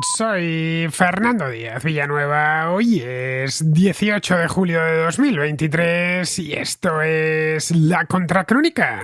Soy Fernando Díaz Villanueva. Hoy es 18 de julio de 2023 y esto es La Contracrónica.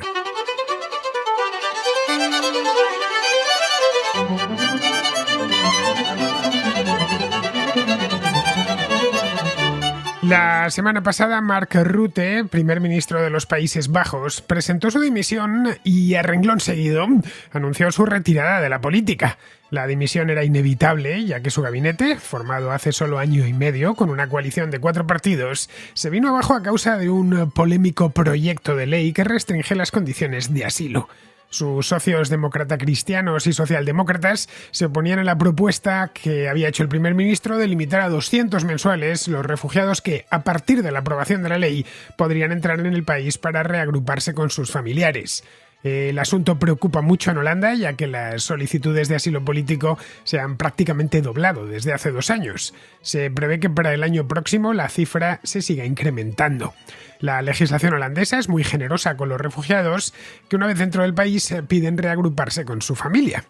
La semana pasada, Mark Rutte, primer ministro de los Países Bajos, presentó su dimisión y a renglón seguido anunció su retirada de la política. La dimisión era inevitable, ya que su gabinete, formado hace solo año y medio con una coalición de 4 partidos, se vino abajo a causa de un polémico proyecto de ley que restringe las condiciones de asilo. Sus socios demócrata-cristianos y socialdemócratas se oponían a la propuesta que había hecho el primer ministro de limitar a 200 mensuales los refugiados que, a partir de la aprobación de la ley, podrían entrar en el país para reagruparse con sus familiares. El asunto preocupa mucho en Holanda, ya que las solicitudes de asilo político se han prácticamente doblado desde hace 2 años. Se prevé que para el año próximo la cifra se siga incrementando. La legislación holandesa es muy generosa con los refugiados que una vez dentro del país piden reagruparse con su familia.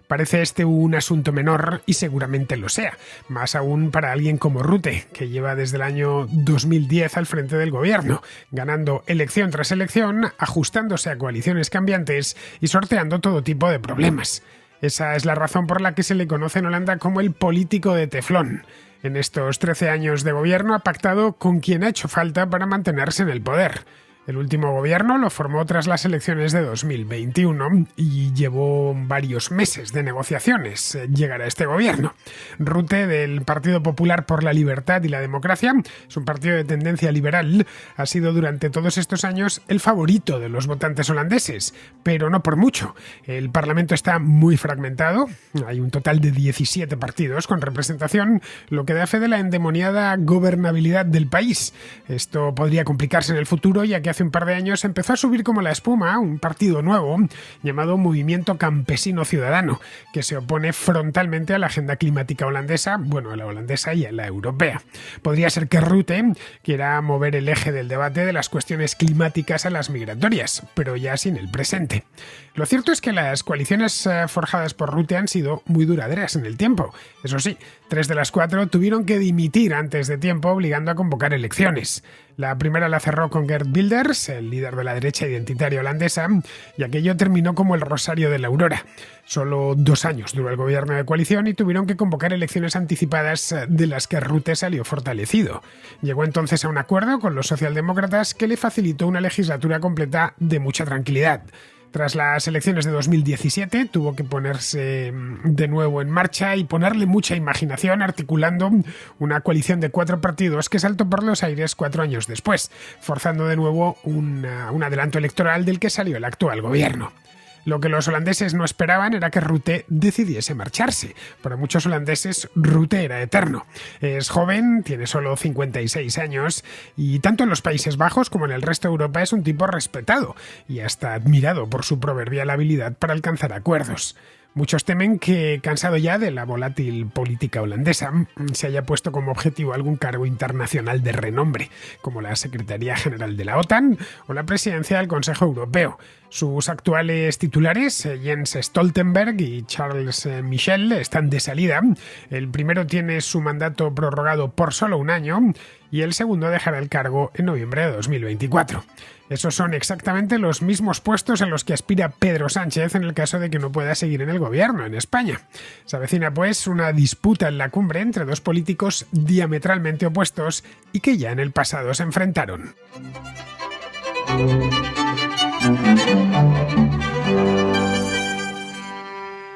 Parece este un asunto menor y seguramente lo sea, más aún para alguien como Rutte, que lleva desde el año 2010 al frente del gobierno, ganando elección tras elección, ajustándose a coaliciones cambiantes y sorteando todo tipo de problemas. Esa es la razón por la que se le conoce en Holanda como el político de teflón. En estos 13 años de gobierno ha pactado con quien ha hecho falta para mantenerse en el poder. El último gobierno lo formó tras las elecciones de 2021 y llevó varios meses de negociaciones llegar a este gobierno. Rutte, del Partido Popular por la Libertad y la Democracia, es un partido de tendencia liberal, ha sido durante todos estos años el favorito de los votantes holandeses, pero no por mucho. El Parlamento está muy fragmentado, hay un total de 17 partidos con representación, lo que da fe de la endemoniada gobernabilidad del país. Esto podría complicarse en el futuro, ya que hace un par de años empezó a subir como la espuma un partido nuevo llamado Movimiento Campesino Ciudadano, que se opone frontalmente a la agenda climática holandesa, bueno, a la holandesa y a la europea. Podría ser que Rutte quiera mover el eje del debate de las cuestiones climáticas a las migratorias, pero ya sin el presente. Lo cierto es que las coaliciones forjadas por Rutte han sido muy duraderas en el tiempo. Eso sí, 3 de las 4 tuvieron que dimitir antes de tiempo, obligando a convocar elecciones. La primera la cerró con Geert Wilders, el líder de la derecha identitaria holandesa, y aquello terminó como el rosario de la aurora. Solo 2 años duró el gobierno de coalición y tuvieron que convocar elecciones anticipadas de las que Rutte salió fortalecido. Llegó entonces a un acuerdo con los socialdemócratas que le facilitó una legislatura completa de mucha tranquilidad. Tras las elecciones de 2017 tuvo que ponerse de nuevo en marcha y ponerle mucha imaginación articulando una coalición de 4 partidos que saltó por los aires 4 años después, forzando de nuevo un adelanto electoral del que salió el actual gobierno. Lo que los holandeses no esperaban era que Rutte decidiese marcharse. Para muchos holandeses, Rutte era eterno. Es joven, tiene solo 56 años y tanto en los Países Bajos como en el resto de Europa es un tipo respetado y hasta admirado por su proverbial habilidad para alcanzar acuerdos. Muchos temen que, cansado ya de la volátil política holandesa, se haya puesto como objetivo algún cargo internacional de renombre, como la Secretaría General de la OTAN o la presidencia del Consejo Europeo. Sus actuales titulares, Jens Stoltenberg y Charles Michel, están de salida. El primero tiene su mandato prorrogado por solo 1 año y el segundo dejará el cargo en noviembre de 2024. Esos son exactamente los mismos puestos en los que aspira Pedro Sánchez en el caso de que no pueda seguir en el gobierno en España. Se avecina pues una disputa en la cumbre entre 2 políticos diametralmente opuestos y que ya en el pasado se enfrentaron.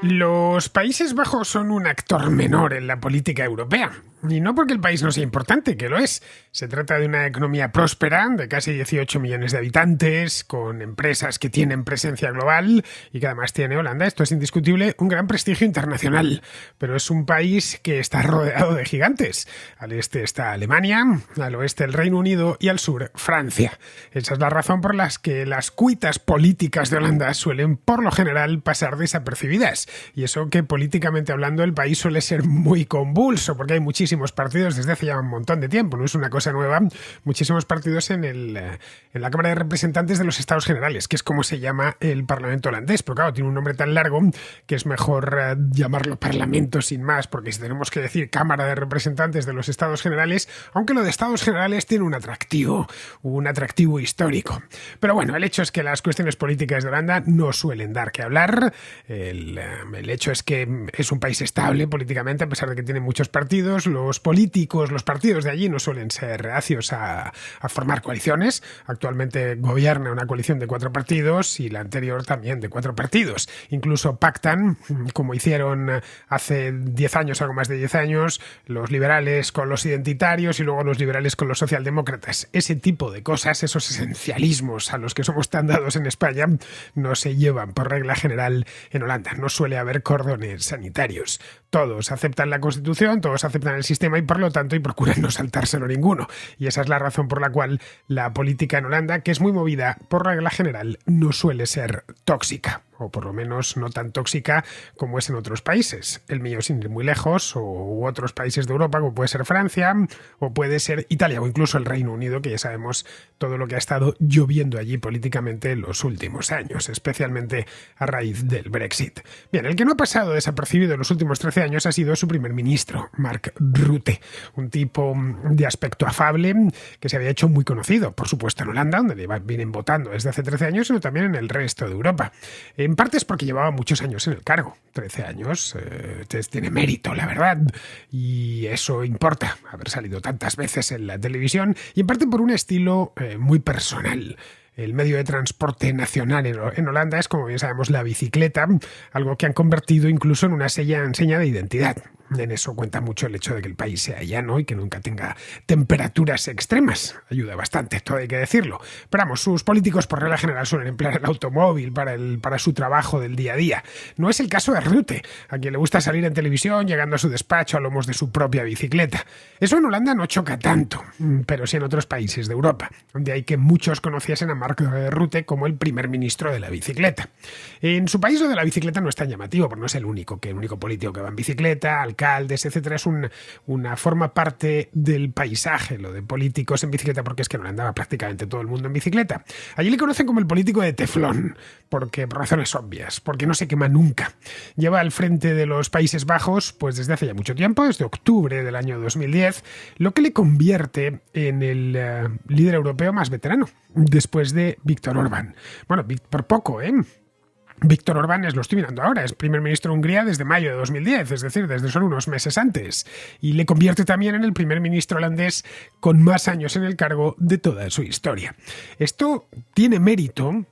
Los Países Bajos son un actor menor en la política europea. Y no porque el país no sea importante, que lo es. Se trata de una economía próspera, de casi 18 millones de habitantes, con empresas que tienen presencia global y que además tiene Holanda, esto es indiscutible, un gran prestigio internacional. Pero es un país que está rodeado de gigantes. Al este está Alemania, al oeste el Reino Unido y al sur Francia. Esa es la razón por la que las cuitas políticas de Holanda suelen, por lo general, pasar desapercibidas. Y eso que políticamente hablando el país suele ser muy convulso, porque hay muchísimas muchísimos partidos desde hace ya un montón de tiempo, no es una cosa nueva, muchísimos partidos en la Cámara de Representantes de los Estados Generales, que es como se llama el Parlamento holandés, pero claro, tiene un nombre tan largo que es mejor llamarlo Parlamento sin más, porque si tenemos que decir Cámara de Representantes de los Estados Generales, aunque lo de Estados Generales tiene un atractivo histórico. Pero bueno, el hecho es que las cuestiones políticas de Holanda no suelen dar que hablar. El hecho es que es un país estable políticamente, a pesar de que tiene muchos partidos. Los partidos de allí no suelen ser reacios a formar coaliciones. Actualmente gobierna una coalición de 4 partidos y la anterior también de 4 partidos. Incluso pactan, como hicieron hace 10 años, algo más de 10 años, los liberales con los identitarios y luego los liberales con los socialdemócratas. Ese tipo de cosas, esos esencialismos a los que somos tan dados en España, no se llevan por regla general en Holanda. No suele haber cordones sanitarios. Todos aceptan la Constitución, todos aceptan el sistema y por lo tanto procuran no saltárselo ninguno. Y esa es la razón por la cual la política en Holanda, que es muy movida por regla general, no suele ser tóxica. O por lo menos no tan tóxica como es en otros países. El mío sin ir muy lejos, u otros países de Europa, como puede ser Francia, o puede ser Italia, o incluso el Reino Unido, que ya sabemos todo lo que ha estado lloviendo allí políticamente en los últimos años, especialmente a raíz del Brexit. Bien, el que no ha pasado desapercibido en los últimos 13 años ha sido su primer ministro, Mark Rutte, un tipo de aspecto afable que se había hecho muy conocido, por supuesto en Holanda, donde vienen votando desde hace 13 años, sino también en el resto de Europa. En parte es porque llevaba muchos años en el cargo, 13 años, tiene mérito, la verdad, y eso importa, haber salido tantas veces en la televisión, y en parte por un estilo muy personal. El medio de transporte nacional en Holanda es, como bien sabemos, la bicicleta, algo que han convertido incluso en una seña de identidad. En eso cuenta mucho el hecho de que el país sea llano y que nunca tenga temperaturas extremas. Ayuda bastante, todo hay que decirlo. Pero vamos, sus políticos por regla general suelen emplear el automóvil para su trabajo del día a día. No es el caso de Rutte, a quien le gusta salir en televisión llegando a su despacho a lomos de su propia bicicleta. Eso en Holanda no choca tanto, pero sí en otros países de Europa, donde hay que muchos conociesen a Mark Rutte como el primer ministro de la bicicleta. En su país lo de la bicicleta no es tan llamativo, porque no es el único político que va en bicicleta, alcaldes, etcétera. Es una forma parte del paisaje, lo de políticos en bicicleta, porque es que no andaba prácticamente todo el mundo en bicicleta. Allí le conocen como el político de teflón, por razones obvias, porque no se quema nunca. Lleva al frente de los Países Bajos pues desde hace ya mucho tiempo, desde octubre del año 2010, lo que le convierte en el líder europeo más veterano, después de Viktor Orbán. Bueno, por poco, ¿eh? Viktor Orbán lo estoy mirando ahora, es primer ministro de Hungría desde mayo de 2010, es decir, desde solo unos meses antes, y le convierte también en el primer ministro holandés con más años en el cargo de toda su historia. Esto tiene mérito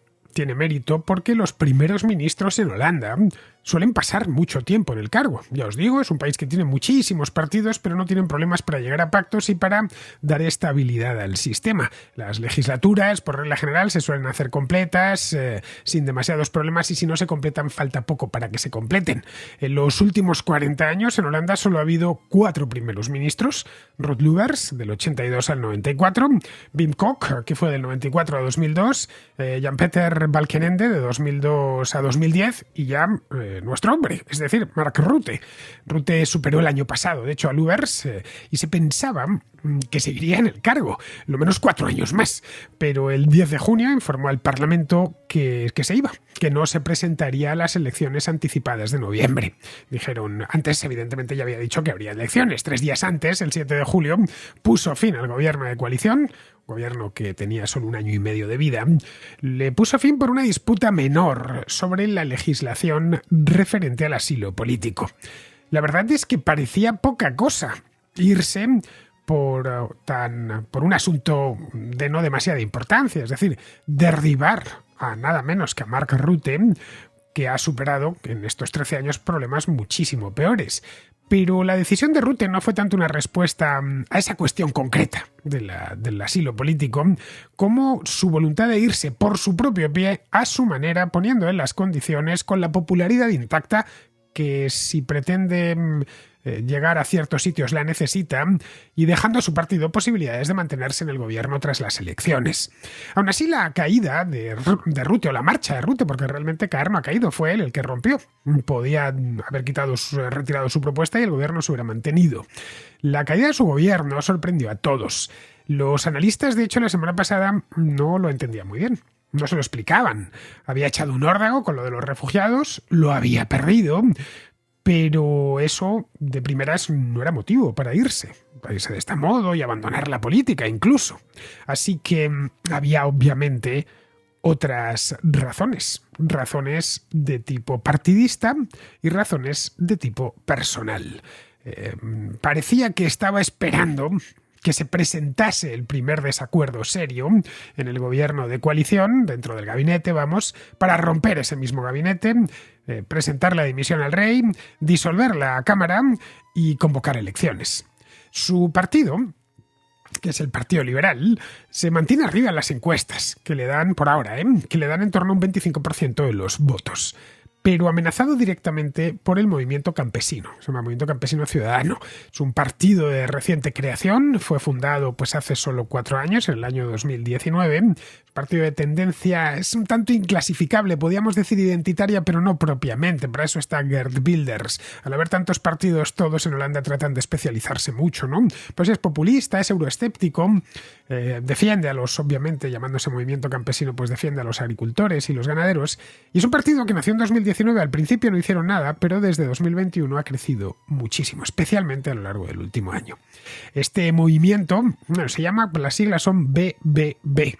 porque los primeros ministros en Holanda suelen pasar mucho tiempo en el cargo. Ya os digo, es un país que tiene muchísimos partidos, pero no tienen problemas para llegar a pactos y para dar estabilidad al sistema. Las legislaturas, por regla general, se suelen hacer completas, sin demasiados problemas, y si no se completan, falta poco para que se completen. En los últimos 40 años, en Holanda solo ha habido 4 primeros ministros: Ruud Lubbers, del 82 al 94, Wim Kok, que fue del 94 a 2002, Jan-Peter Balkenende, de 2002 a 2010, y ya nuestro hombre, es decir, Mark Rutte. Rutte superó el año pasado, de hecho, a Lubbers, y se pensaba que seguiría en el cargo, lo menos 4 años más. Pero el 10 de junio informó al Parlamento que se iba, que no se presentaría a las elecciones anticipadas de noviembre. Dijeron, antes evidentemente ya había dicho que habría elecciones. 3 días antes, el 7 de julio, puso fin al gobierno de coalición, gobierno que tenía solo 1 año y medio de vida. Le puso fin por una disputa menor sobre la legislación referente al asilo político. La verdad es que parecía poca cosa irse por un asunto de no demasiada importancia, es decir, derribar a nada menos que a Mark Rutte, que ha superado en estos 13 años problemas muchísimo peores. Pero la decisión de Rutte no fue tanto una respuesta a esa cuestión concreta del asilo político, como su voluntad de irse por su propio pie, a su manera, poniendo en las condiciones, con la popularidad intacta, que si pretende llegar a ciertos sitios la necesita, y dejando a su partido posibilidades de mantenerse en el gobierno tras las elecciones. Aún así, la caída de Rutte, o la marcha de Rutte, porque realmente caer no ha caído, fue él el que rompió. Podía haber retirado su propuesta y el gobierno se hubiera mantenido. La caída de su gobierno sorprendió a todos. Los analistas, de hecho, la semana pasada no lo entendían muy bien. No se lo explicaban. Había echado un órdago con lo de los refugiados, lo había perdido, pero eso de primeras no era motivo para irse de este modo y abandonar la política incluso. Así que había obviamente otras razones de tipo partidista y razones de tipo personal. Parecía que estaba esperando que se presentase el primer desacuerdo serio en el gobierno de coalición, dentro del gabinete, para romper ese mismo gabinete, presentar la dimisión al rey, disolver la Cámara y convocar elecciones. Su partido, que es el Partido Liberal, se mantiene arriba en las encuestas, que le dan, por ahora, que le dan en torno a un 25% de los votos, pero amenazado directamente por el movimiento campesino. Se llama Movimiento Campesino Ciudadano. Es un partido de reciente creación, fue fundado hace solo 4 años, en el año 2019. Partido de tendencia es un tanto inclasificable, podríamos decir identitaria, pero no propiamente. Para eso está Geert Wilders. Al haber tantos partidos, todos en Holanda tratan de especializarse mucho, ¿no? Pues es populista, es euroescéptico, defiende a obviamente, llamándose Movimiento Campesino, pues defiende a los agricultores y los ganaderos. Y es un partido que nació en 2019, al principio no hicieron nada, pero desde 2021 ha crecido muchísimo, especialmente a lo largo del último año. Este movimiento, se llama, las siglas son BBB,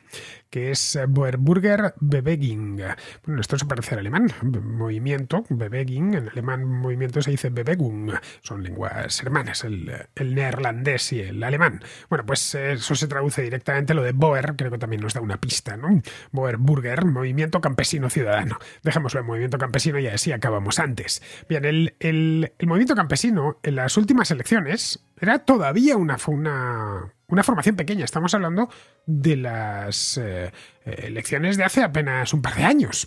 que es Boerburger Bewegung. Bueno, esto se parece al alemán, movimiento, Bewegung, en alemán movimiento se dice Bewegung, son lenguas hermanas, el neerlandés y el alemán. Bueno, pues eso se traduce directamente, lo de Boer, creo que también nos da una pista, ¿no? Boerburger, Movimiento Campesino Ciudadano. Dejémoslo en Movimiento Campesino y así acabamos antes. Bien, el Movimiento Campesino en las últimas elecciones era todavía una formación pequeña. Estamos hablando de las elecciones de hace apenas un par de años.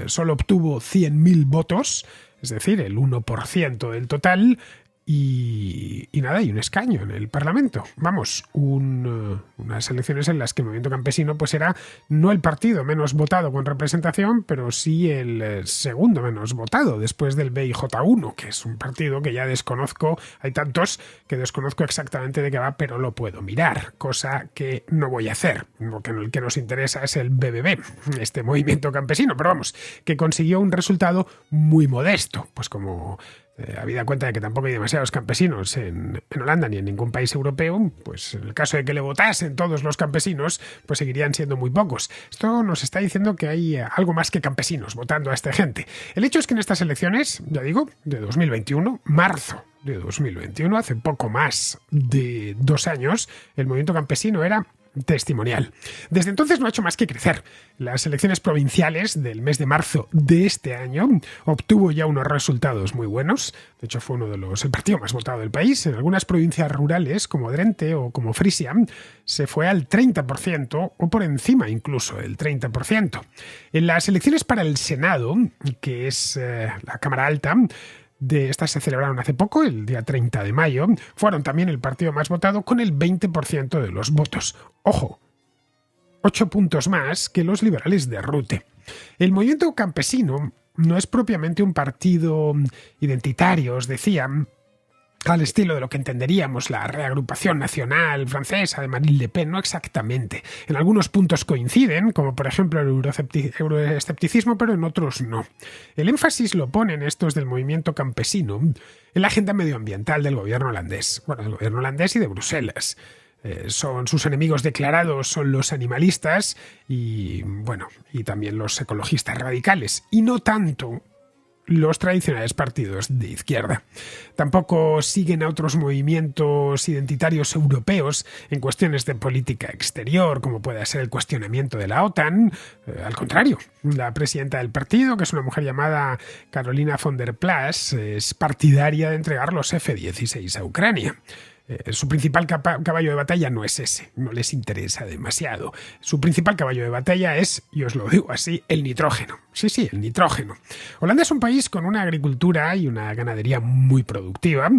Solo obtuvo 100.000 votos, es decir, el 1% del total, y un escaño en el Parlamento. Unas elecciones en las que el Movimiento Campesino pues era no el partido menos votado con representación, pero sí el segundo menos votado después del BIJ1, que es un partido que ya desconozco. Hay tantos que desconozco exactamente de qué va, pero lo puedo mirar, cosa que no voy a hacer, porque el que nos interesa es el BBB, este Movimiento Campesino, pero que consiguió un resultado muy modesto, pues como habida cuenta de que tampoco hay demasiados campesinos en Holanda ni en ningún país europeo, pues en el caso de que le votasen todos los campesinos, pues seguirían siendo muy pocos. Esto nos está diciendo que hay algo más que campesinos votando a esta gente. El hecho es que en estas elecciones, ya digo, de 2021, marzo de 2021, hace poco más de 2 años, el movimiento campesino era testimonial. Desde entonces no ha hecho más que crecer. Las elecciones provinciales del mes de marzo de este año obtuvo ya unos resultados muy buenos. De hecho, fue el partido más votado del país. En algunas provincias rurales, como Drenthe o como Frisia, se fue al 30% o por encima incluso del 30%. En las elecciones para el Senado, que es la Cámara Alta, de estas se celebraron hace poco, el día 30 de mayo, fueron también el partido más votado con el 20% de los votos. Ojo, 8 puntos más que los liberales de Rutte. El movimiento campesino no es propiamente un partido identitario, os decía, al estilo de lo que entenderíamos la reagrupación nacional francesa de Marine Le Pen, no exactamente. En algunos puntos coinciden, como por ejemplo el euroescepticismo, pero en otros no. El énfasis lo ponen estos del movimiento campesino en la agenda medioambiental del gobierno holandés. Bueno, del gobierno holandés y de Bruselas. Son sus enemigos declarados, son los animalistas y también los ecologistas radicales, y no tanto los tradicionales partidos de izquierda. Tampoco siguen a otros movimientos identitarios europeos en cuestiones de política exterior, como puede ser el cuestionamiento de la OTAN. Al contrario, la presidenta del partido, que es una mujer llamada Carolina von der Plas, es partidaria de entregar los F-16 a Ucrania. Su principal caballo de batalla no es ese, no les interesa demasiado. Su principal caballo de batalla es, y os lo digo así, el nitrógeno. Sí, el nitrógeno. Holanda es un país con una agricultura y una ganadería muy productiva,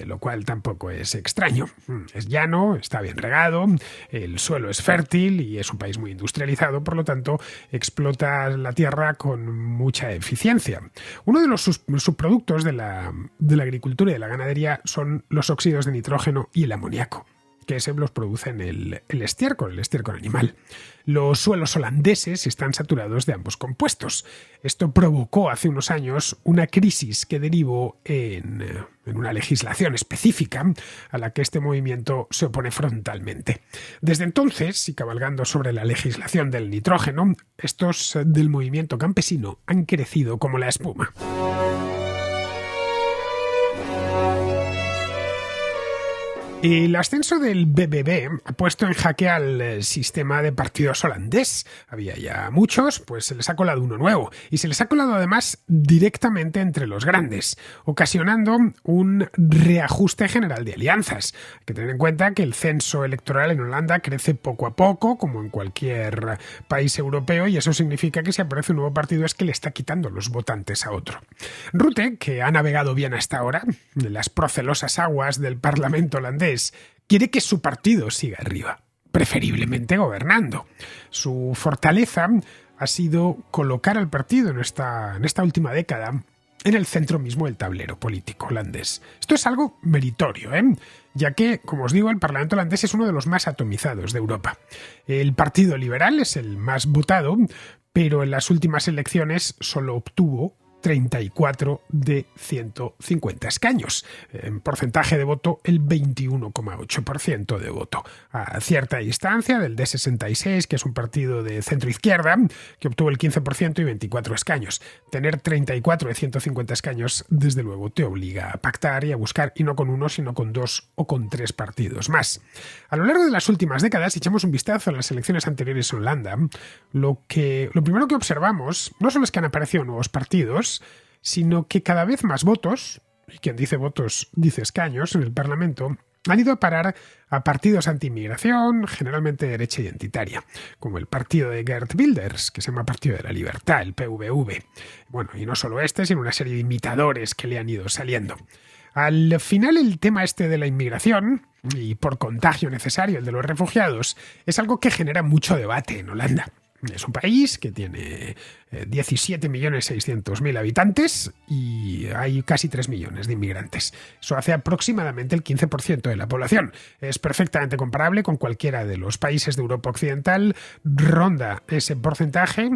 lo cual tampoco es extraño. Es llano, está bien regado, el suelo es fértil y es un país muy industrializado, por lo tanto explota la tierra con mucha eficiencia. Uno de los subproductos de la agricultura y de la ganadería son los óxidos de nitrógeno y el amoníaco, que se los producen el estiércol animal. Los suelos holandeses están saturados de ambos compuestos. Esto provocó hace unos años una crisis que derivó en una legislación específica a la que este movimiento se opone frontalmente. Desde entonces, y cabalgando sobre la legislación del nitrógeno, estos del movimiento campesino han crecido como la espuma. El ascenso del BBB ha puesto en jaque al sistema de partidos holandés. Había ya muchos, pues se les ha colado uno nuevo. Y se les ha colado además directamente entre los grandes, ocasionando un reajuste general de alianzas. Hay que tener en cuenta que el censo electoral en Holanda crece poco a poco, como en cualquier país europeo, y eso significa que si aparece un nuevo partido es que le está quitando los votantes a otro. Rutte, que ha navegado bien hasta ahora en las procelosas aguas del Parlamento holandés, quiere que su partido siga arriba, preferiblemente gobernando. Su fortaleza ha sido colocar al partido en esta última década en el centro mismo del tablero político holandés. Esto es algo meritorio, ya que, como os digo, el Parlamento holandés es uno de los más atomizados de Europa. El Partido Liberal es el más votado, pero en las últimas elecciones solo obtuvo 34 de 150 escaños. En porcentaje de voto, el 21,8% de voto. A cierta distancia del D66, que es un partido de centro-izquierda, que obtuvo el 15% y 24 escaños. Tener 34 de 150 escaños, desde luego, te obliga a pactar y a buscar, y no con uno, sino con dos o con tres partidos más. A lo largo de las últimas décadas, si echamos un vistazo a las elecciones anteriores en Holanda, lo primero que observamos no solo es que han aparecido nuevos partidos, sino que cada vez más votos, y quien dice votos dice escaños en el Parlamento, han ido a parar a partidos anti-inmigración, generalmente de derecha identitaria, como el partido de Geert Wilders, que se llama Partido de la Libertad, el PVV. Bueno, y no solo este, sino una serie de imitadores que le han ido saliendo. Al final, el tema este de la inmigración, y por contagio necesario el de los refugiados, es algo que genera mucho debate en Holanda. Es un país que tiene 17.600.000 habitantes y hay casi 3 millones de inmigrantes. Eso hace aproximadamente el 15% de la población. Es perfectamente comparable con cualquiera de los países de Europa Occidental. Ronda ese porcentaje.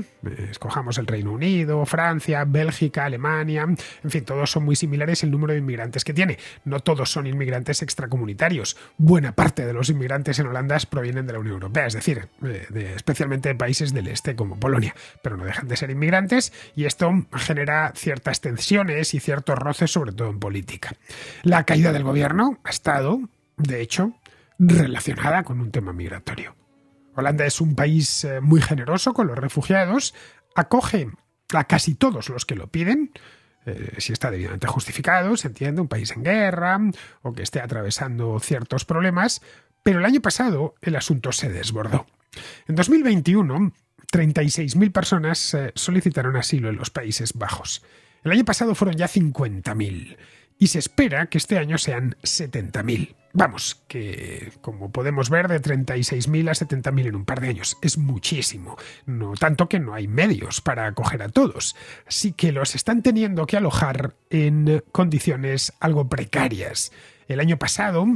Escojamos el Reino Unido, Francia, Bélgica, Alemania. En fin, todos son muy similares el número de inmigrantes que tiene. No todos son inmigrantes extracomunitarios. Buena parte de los inmigrantes en Holanda provienen de la Unión Europea, es decir, especialmente de países del este como Polonia, pero no dejan de ser inmigrantes, y esto genera ciertas tensiones y ciertos roces, sobre todo en política. La caída del gobierno ha estado, de hecho, relacionada con un tema migratorio. Holanda es un país muy generoso con los refugiados, acoge a casi todos los que lo piden, si está debidamente justificado, se entiende, un país en guerra o que esté atravesando ciertos problemas, pero el año pasado el asunto se desbordó. En 2021, 36.000 personas solicitaron asilo en los Países Bajos. El año pasado fueron ya 50.000 y se espera que este año sean 70.000. Vamos, que como podemos ver, de 36.000 a 70.000 en un par de años es muchísimo. No tanto que no hay medios para acoger a todos. Así que los están teniendo que alojar en condiciones algo precarias. El año pasado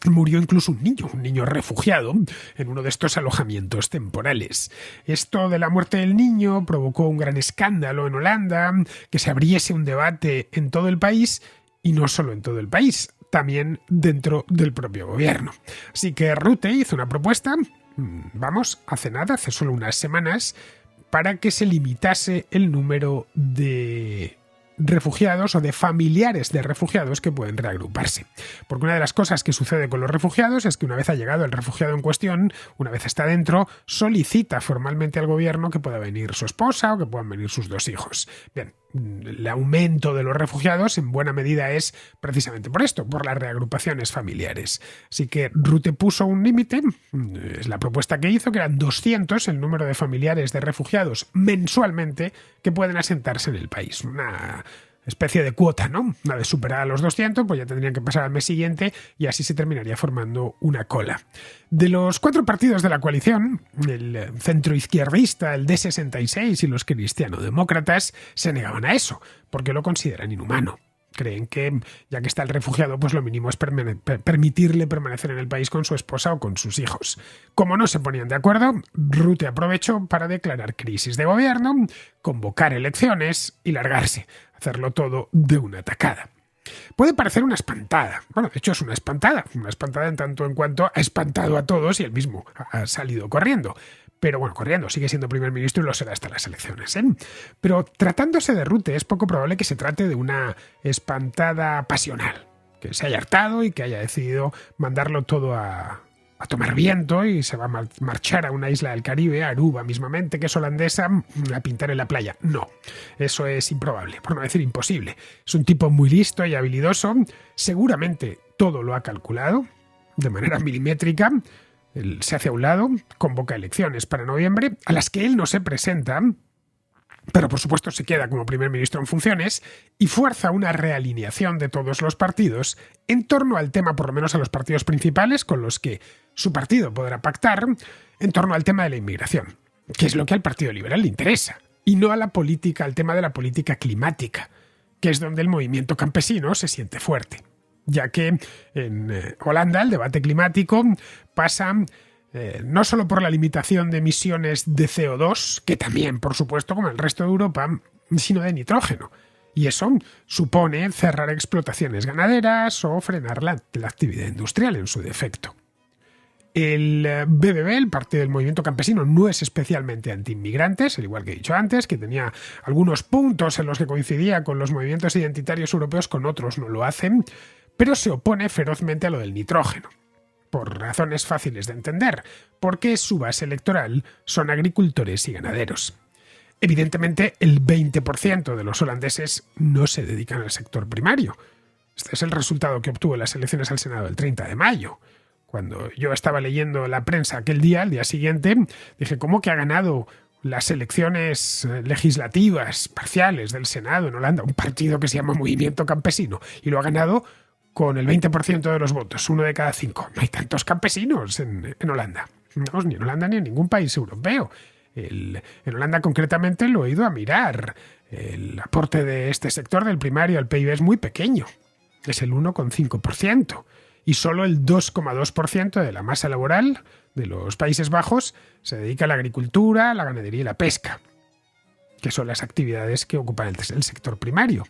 murió incluso un niño refugiado en uno de estos alojamientos temporales. Esto de la muerte del niño provocó un gran escándalo en Holanda, que se abriese un debate en todo el país, y no solo en todo el país, también dentro del propio gobierno. Así que Rutte hizo una propuesta, hace solo unas semanas, para que se limitase el número de refugiados o de familiares de refugiados que pueden reagruparse. Porque una de las cosas que sucede con los refugiados es que una vez ha llegado el refugiado en cuestión, una vez está dentro, solicita formalmente al gobierno que pueda venir su esposa o que puedan venir sus 2 hijos. Bien, el aumento de los refugiados en buena medida es precisamente por esto, por las reagrupaciones familiares. Así que Rutte puso un límite, es la propuesta que hizo, que eran 200 el número de familiares de refugiados mensualmente que pueden asentarse en el país. Una especie de cuota, ¿no? Una vez superada los 200, pues ya tendrían que pasar al mes siguiente y así se terminaría formando una cola. De los 4 partidos de la coalición, el centroizquierdista, el D66 y los cristianodemócratas se negaban a eso, porque lo consideran inhumano. Creen que, ya que está el refugiado, pues lo mínimo es permitirle permanecer en el país con su esposa o con sus hijos. Como no se ponían de acuerdo, Rutte aprovechó para declarar crisis de gobierno, convocar elecciones y largarse, hacerlo todo de una tacada. Puede parecer una espantada. Bueno, de hecho es una espantada en tanto en cuanto ha espantado a todos y él mismo ha salido corriendo. Pero bueno, corriendo, sigue siendo primer ministro y lo será hasta las elecciones, ¿eh? Pero tratándose de Rutte es poco probable que se trate de una espantada pasional, que se haya hartado y que haya decidido mandarlo todo a tomar viento y se va a marchar a una isla del Caribe, Aruba mismamente, que es holandesa, a pintar en la playa. No, eso es improbable, por no decir imposible. Es un tipo muy listo y habilidoso, seguramente todo lo ha calculado de manera milimétrica. Él se hace a un lado, convoca elecciones para noviembre, a las que él no se presenta, pero por supuesto se queda como primer ministro en funciones y fuerza una realineación de todos los partidos en torno al tema, por lo menos a los partidos principales con los que su partido podrá pactar, en torno al tema de la inmigración, que es lo que al Partido Liberal le interesa, y no a la política, al tema de la política climática, que es donde el movimiento campesino se siente fuerte. Ya que en Holanda el debate climático pasa no solo por la limitación de emisiones de CO2, que también, por supuesto, como el resto de Europa, sino de nitrógeno. Y eso supone cerrar explotaciones ganaderas o frenar la actividad industrial en su defecto. El BBB, el Partido del Movimiento Campesino, no es especialmente anti-inmigrantes, al igual que he dicho antes, que tenía algunos puntos en los que coincidía con los movimientos identitarios europeos, con otros no lo hacen, pero se opone ferozmente a lo del nitrógeno, por razones fáciles de entender, porque su base electoral son agricultores y ganaderos. Evidentemente, el 20% de los holandeses no se dedican al sector primario. Este es el resultado que obtuvo en las elecciones al Senado el 30 de mayo. Cuando yo estaba leyendo la prensa aquel día, al día siguiente, dije, ¿cómo que ha ganado las elecciones legislativas parciales del Senado en Holanda un partido que se llama Movimiento Campesino? Y lo ha ganado con el 20% de los votos, 1 de cada 5. No hay tantos campesinos en Holanda. No, ni en Holanda ni en ningún país europeo. En Holanda concretamente lo he ido a mirar. El aporte de este sector del primario al PIB es muy pequeño. Es el 1,5%. Y solo el 2,2% de la masa laboral de los Países Bajos se dedica a la agricultura, la ganadería y la pesca, que son las actividades que ocupan el sector primario.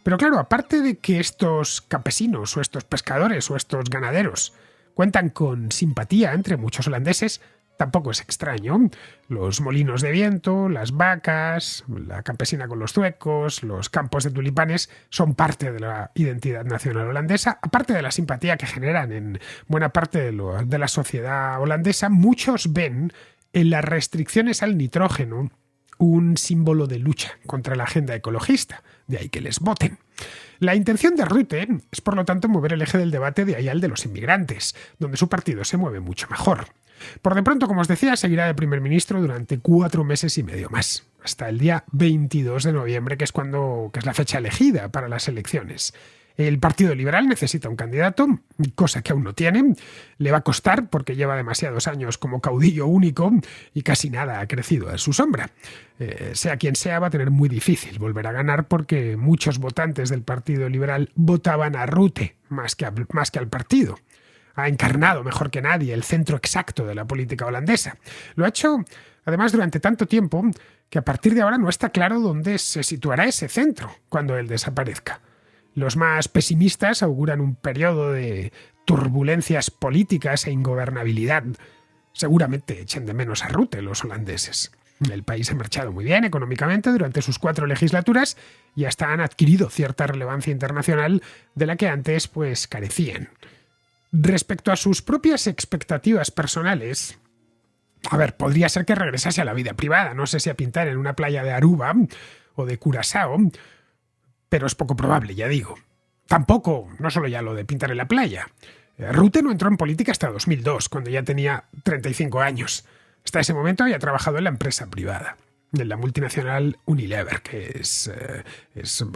Pero claro, aparte de que estos campesinos o estos pescadores o estos ganaderos cuentan con simpatía entre muchos holandeses, tampoco es extraño. Los molinos de viento, las vacas, la campesina con los zuecos, los campos de tulipanes son parte de la identidad nacional holandesa. Aparte de la simpatía que generan en buena parte de la sociedad holandesa, muchos ven en las restricciones al nitrógeno un símbolo de lucha contra la agenda ecologista, de ahí que les voten. La intención de Rutte es, por lo tanto, mover el eje del debate de ahí al de los inmigrantes, donde su partido se mueve mucho mejor. Por de pronto, como os decía, seguirá de primer ministro durante 4 meses y medio más, hasta el día 22 de noviembre, que es la fecha elegida para las elecciones. El Partido Liberal necesita un candidato, cosa que aún no tiene. Le va a costar porque lleva demasiados años como caudillo único y casi nada ha crecido a su sombra. Sea quien sea, va a tener muy difícil volver a ganar porque muchos votantes del Partido Liberal votaban a Rutte más que al partido. Ha encarnado mejor que nadie el centro exacto de la política holandesa. Lo ha hecho, además, durante tanto tiempo que a partir de ahora no está claro dónde se situará ese centro cuando él desaparezca. Los más pesimistas auguran un periodo de turbulencias políticas e ingobernabilidad. Seguramente echen de menos a Rutte los holandeses. El país ha marchado muy bien económicamente durante sus 4 legislaturas y hasta han adquirido cierta relevancia internacional de la que antes carecían. Respecto a sus propias expectativas personales, podría ser que regresase a la vida privada, no sé si a pintar en una playa de Aruba o de Curazao, pero es poco probable, ya digo. Tampoco, no solo ya lo de pintar en la playa. Rutte no entró en política hasta 2002, cuando ya tenía 35 años. Hasta ese momento había trabajado en la empresa privada, en la multinacional Unilever, que es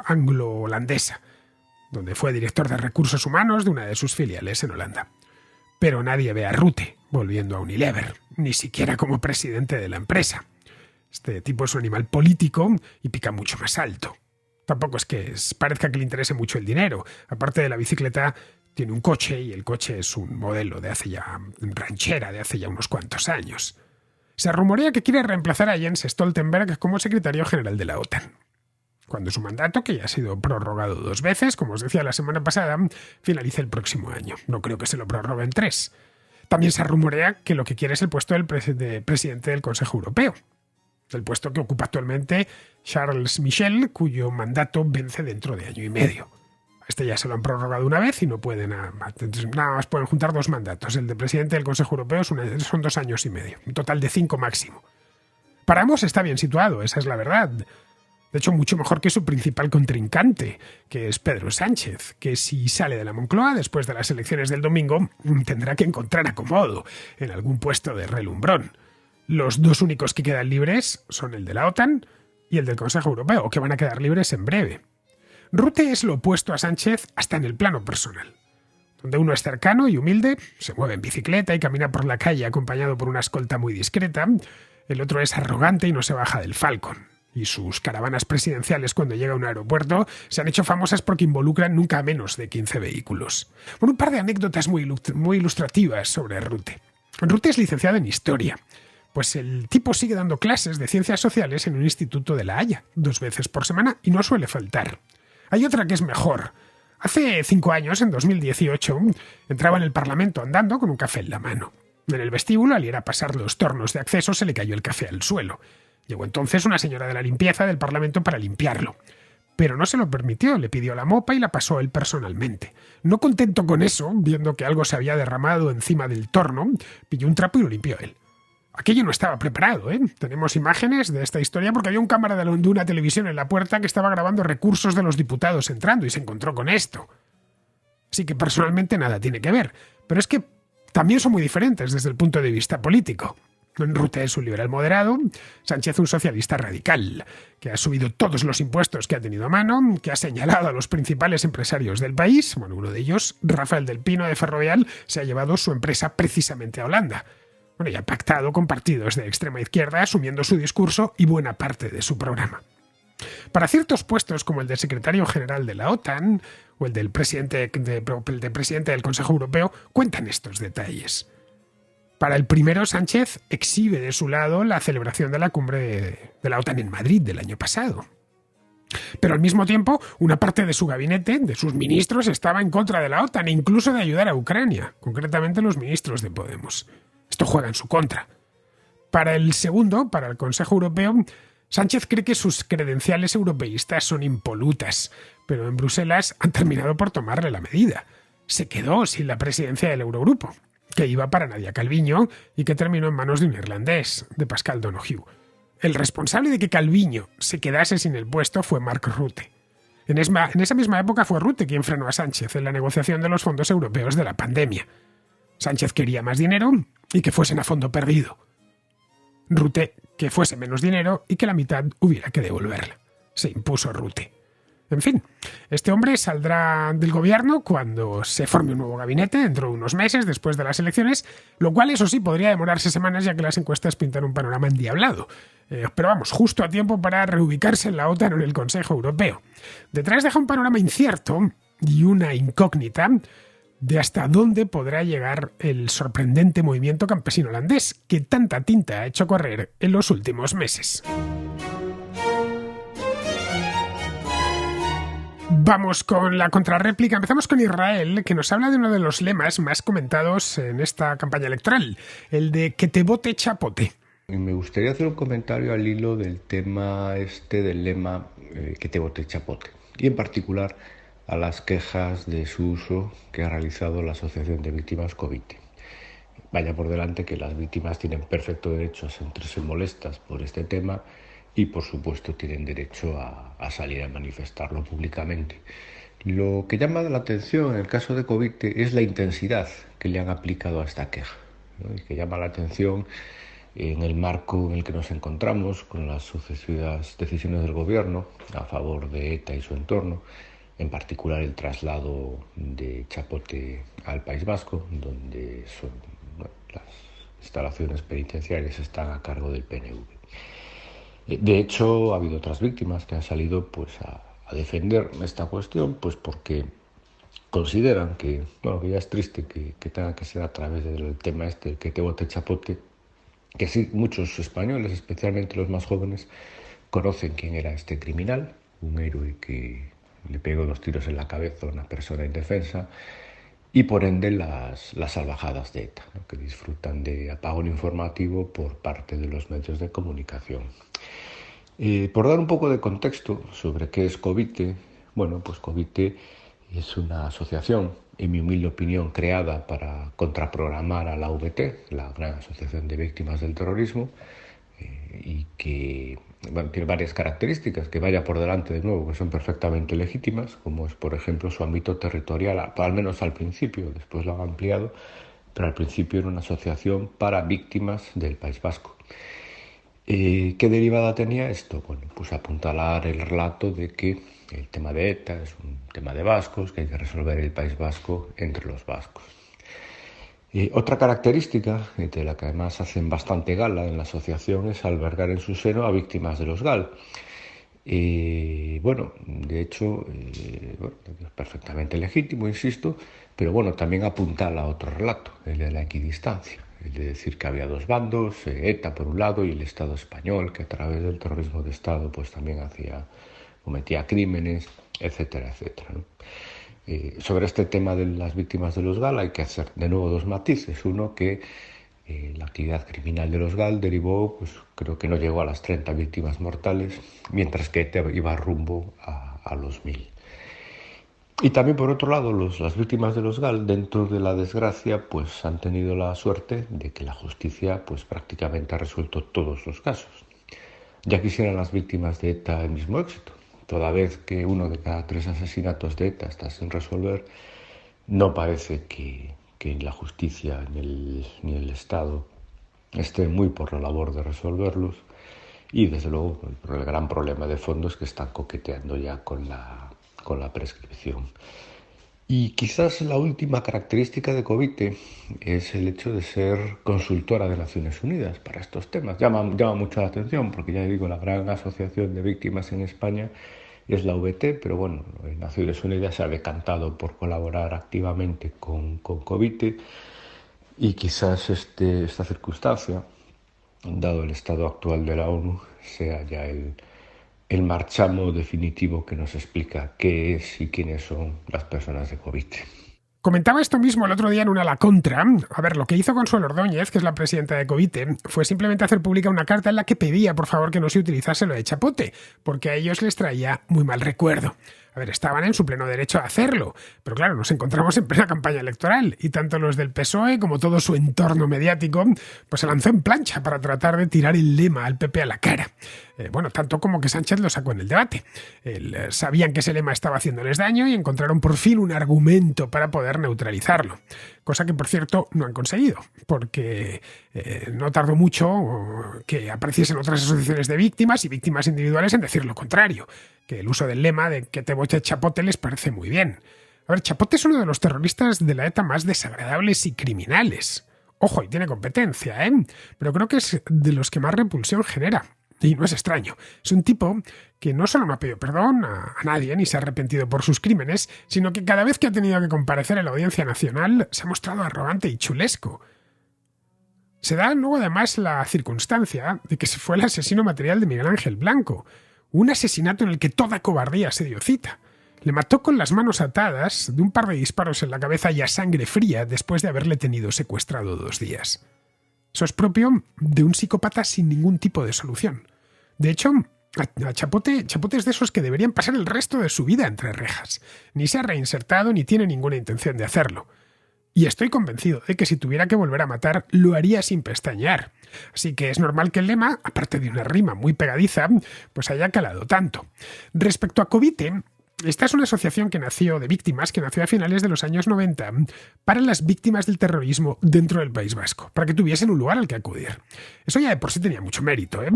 anglo-holandesa, donde fue director de recursos humanos de una de sus filiales en Holanda. Pero nadie ve a Rutte volviendo a Unilever, ni siquiera como presidente de la empresa. Este tipo es un animal político y pica mucho más alto. Tampoco es que parezca que le interese mucho el dinero. Aparte de la bicicleta, tiene un coche y el coche es un modelo de hace ya ranchera, de hace ya unos cuantos años. Se rumorea que quiere reemplazar a Jens Stoltenberg como secretario general de la OTAN, cuando su mandato, que ya ha sido prorrogado 2 veces, como os decía la semana pasada, finalice el próximo año. No creo que se lo prorroguen 3. También se rumorea que lo que quiere es el puesto de presidente del Consejo Europeo, el puesto que ocupa actualmente Charles Michel, cuyo mandato vence dentro de 1 año y medio. A este ya se lo han prorrogado una vez y no pueden nada más pueden juntar 2 mandatos. El de presidente del Consejo Europeo son 2 años y medio, un total de 5 máximo. Para ambos está bien situado, esa es la verdad. De hecho, mucho mejor que su principal contrincante, que es Pedro Sánchez, que si sale de la Moncloa después de las elecciones del domingo, tendrá que encontrar acomodo en algún puesto de relumbrón. Los 2 únicos que quedan libres son el de la OTAN y el del Consejo Europeo, que van a quedar libres en breve. Rutte es lo opuesto a Sánchez hasta en el plano personal. Donde uno es cercano y humilde, se mueve en bicicleta y camina por la calle acompañado por una escolta muy discreta, el otro es arrogante y no se baja del Falcon. Y sus caravanas presidenciales cuando llega a un aeropuerto se han hecho famosas porque involucran nunca menos de 15 vehículos. Bueno, un par de anécdotas muy ilustrativas sobre Rutte. Rutte es licenciado en Historia. Pues el tipo sigue dando clases de ciencias sociales en un instituto de La Haya, 2 veces por semana, y no suele faltar. Hay otra que es mejor. Hace 5 años, en 2018, entraba en el Parlamento andando con un café en la mano. En el vestíbulo, al ir a pasar los tornos de acceso, se le cayó el café al suelo. Llegó entonces una señora de la limpieza del Parlamento para limpiarlo. Pero no se lo permitió, le pidió la mopa y la pasó él personalmente. No contento con eso, viendo que algo se había derramado encima del torno, pilló un trapo y lo limpió él. Aquello no estaba preparado, ¿eh? Tenemos imágenes de esta historia porque había un cámara de una televisión en la puerta que estaba grabando recursos de los diputados entrando y se encontró con esto. Así que personalmente nada tiene que ver. Pero es que también son muy diferentes desde el punto de vista político. Rutte es un liberal moderado, Sánchez un socialista radical, que ha subido todos los impuestos que ha tenido a mano, que ha señalado a los principales empresarios del país. Bueno, uno de ellos, Rafael del Pino de Ferrovial, se ha llevado su empresa precisamente a Holanda. Bueno, y ha pactado con partidos de extrema izquierda, asumiendo su discurso y buena parte de su programa. Para ciertos puestos como el de secretario general de la OTAN o el del presidente del Consejo Europeo, cuentan estos detalles. Para el primero, Sánchez exhibe de su lado la celebración de la cumbre de la OTAN en Madrid del año pasado. Pero al mismo tiempo, una parte de su gabinete, de sus ministros, estaba en contra de la OTAN e incluso de ayudar a Ucrania, concretamente los ministros de Podemos. Esto juega en su contra. Para el segundo, para el Consejo Europeo, Sánchez cree que sus credenciales europeístas son impolutas, pero en Bruselas han terminado por tomarle la medida. Se quedó sin la presidencia del Eurogrupo, que iba para Nadia Calviño y que terminó en manos de un irlandés, de Pascal Donoghue. El responsable de que Calviño se quedase sin el puesto fue Mark Rutte. En esa misma época fue Rutte quien frenó a Sánchez en la negociación de los fondos europeos de la pandemia. Sánchez quería más dinero y que fuesen a fondo perdido. Rutte que fuese menos dinero y que la mitad hubiera que devolverla. Se impuso Rutte. En fin, este hombre saldrá del gobierno cuando se forme un nuevo gabinete, dentro de unos meses, después de las elecciones, lo cual, eso sí, podría demorarse semanas ya que las encuestas pintan un panorama endiablado. Pero vamos, justo a tiempo para reubicarse en la OTAN o en el Consejo Europeo. Detrás deja un panorama incierto y una incógnita de hasta dónde podrá llegar el sorprendente movimiento campesino holandés que tanta tinta ha hecho correr en los últimos meses. Vamos con la contrarréplica. Empezamos con Israel, que nos habla de uno de los lemas más comentados en esta campaña electoral, el de que te vote chapote. Me gustaría hacer un comentario al hilo del tema del lema que te vote chapote, y en particular a las quejas de su uso que ha realizado la Asociación de Víctimas COVID. Vaya por delante que las víctimas tienen perfecto derecho a sentirse molestas por este tema y por supuesto tienen derecho a salir a manifestarlo públicamente. Lo que llama la atención en el caso de Covite es la intensidad que le han aplicado a esta queja, ¿no? Y que llama la atención en el marco en el que nos encontramos con las sucesivas decisiones del gobierno a favor de ETA y su entorno, en particular el traslado de Chapote al País Vasco, donde las instalaciones penitenciarias están a cargo del PNV. De hecho, ha habido otras víctimas que han salido pues a defender esta cuestión, pues porque consideran que ya es triste que tenga que ser a través del tema este, que te bote Chapote, que sí, muchos españoles, especialmente los más jóvenes, conocen quién era este criminal, un héroe que le pegó 2 tiros en la cabeza a una persona indefensa, y por ende las salvajadas de ETA, ¿no? Que disfrutan de apagón informativo por parte de los medios de comunicación. Por dar un poco de contexto sobre qué es Covite, pues Covite es una asociación, en mi humilde opinión, creada para contraprogramar a la AVT, la Gran Asociación de Víctimas del Terrorismo, y que tiene varias características que vaya por delante de nuevo, que son perfectamente legítimas, como es, por ejemplo, su ámbito territorial, al menos al principio, después lo han ampliado, pero al principio era una asociación para víctimas del País Vasco. ¿Qué derivada tenía esto? Pues apuntalar el relato de que el tema de ETA es un tema de vascos, que hay que resolver el País Vasco entre los vascos. Otra característica, de la que además hacen bastante gala en la asociación, es albergar en su seno a víctimas de los GAL. De hecho, es perfectamente legítimo, insisto, pero también apuntala a otro relato, el de la equidistancia, el de decir que había 2 bandos, ETA por un lado y el Estado español, que a través del terrorismo de Estado pues también cometía crímenes, etcétera, etcétera, ¿no? Sobre este tema de las víctimas de los GAL hay que hacer de nuevo 2 matices. Uno, que la actividad criminal de los GAL derivó, creo que no llegó a las 30 víctimas mortales, mientras que ETA iba rumbo a los 1000. Y también, por otro lado, las víctimas de los GAL, dentro de la desgracia, pues han tenido la suerte de que la justicia pues prácticamente ha resuelto todos los casos. Ya quisieran las víctimas de ETA el mismo éxito. Toda vez que 1 de cada 3 asesinatos de ETA está sin resolver, no parece que la justicia ni el Estado esté muy por la labor de resolverlos, y desde luego el gran problema de fondo es que están coqueteando ya con la prescripción. Y quizás la última característica de Covite es el hecho de ser consultora de Naciones Unidas para estos temas. Llama mucho la atención porque, ya digo, la gran asociación de víctimas en España es la AVT, pero Naciones Unidas se ha decantado por colaborar activamente con Covite, y quizás esta circunstancia, dado el estado actual de la ONU, sea ya el marchamo definitivo que nos explica qué es y quiénes son las personas de Covite. Comentaba esto mismo el otro día en una La Contra. A ver, lo que hizo Consuelo Ordóñez, que es la presidenta de Covite, fue simplemente hacer pública una carta en la que pedía, por favor, que no se utilizase lo de Chapote, porque a ellos les traía muy mal recuerdo. A ver, estaban en su pleno derecho a hacerlo, pero claro, nos encontramos en plena campaña electoral y tanto los del PSOE como todo su entorno mediático pues se lanzó en plancha para tratar de tirar el lema al PP a la cara. Tanto como que Sánchez lo sacó en el debate. Sabían que ese lema estaba haciéndoles daño y encontraron por fin un argumento para poder neutralizarlo. Cosa que, por cierto, no han conseguido, porque no tardó mucho que apareciesen otras asociaciones de víctimas y víctimas individuales en decir lo contrario, que el uso del lema de que te boche Chapote les parece muy bien. A ver, Chapote es uno de los terroristas de la ETA más desagradables y criminales. Ojo, y tiene competencia, ¿eh? Pero creo que es de los que más repulsión genera. Y no es extraño. Es un tipo que no solo no ha pedido perdón a nadie ni se ha arrepentido por sus crímenes, sino que cada vez que ha tenido que comparecer en la Audiencia Nacional se ha mostrado arrogante y chulesco. Se da luego además la circunstancia de que se fue el asesino material de Miguel Ángel Blanco, un asesinato en el que toda cobardía se dio cita. Le mató con las manos atadas, de un par de disparos en la cabeza y a sangre fría, después de haberle tenido secuestrado 2 días. Eso es propio de un psicópata sin ningún tipo de solución. De hecho, a Chapote es de esos que deberían pasar el resto de su vida entre rejas. Ni se ha reinsertado ni tiene ninguna intención de hacerlo. Y estoy convencido de que si tuviera que volver a matar, lo haría sin pestañear. Así que es normal que el lema, aparte de una rima muy pegadiza, pues haya calado tanto. Respecto a Covite, esta es una asociación de víctimas que nació a finales de los años 90 para las víctimas del terrorismo dentro del País Vasco, para que tuviesen un lugar al que acudir. Eso ya de por sí tenía mucho mérito, ¿eh?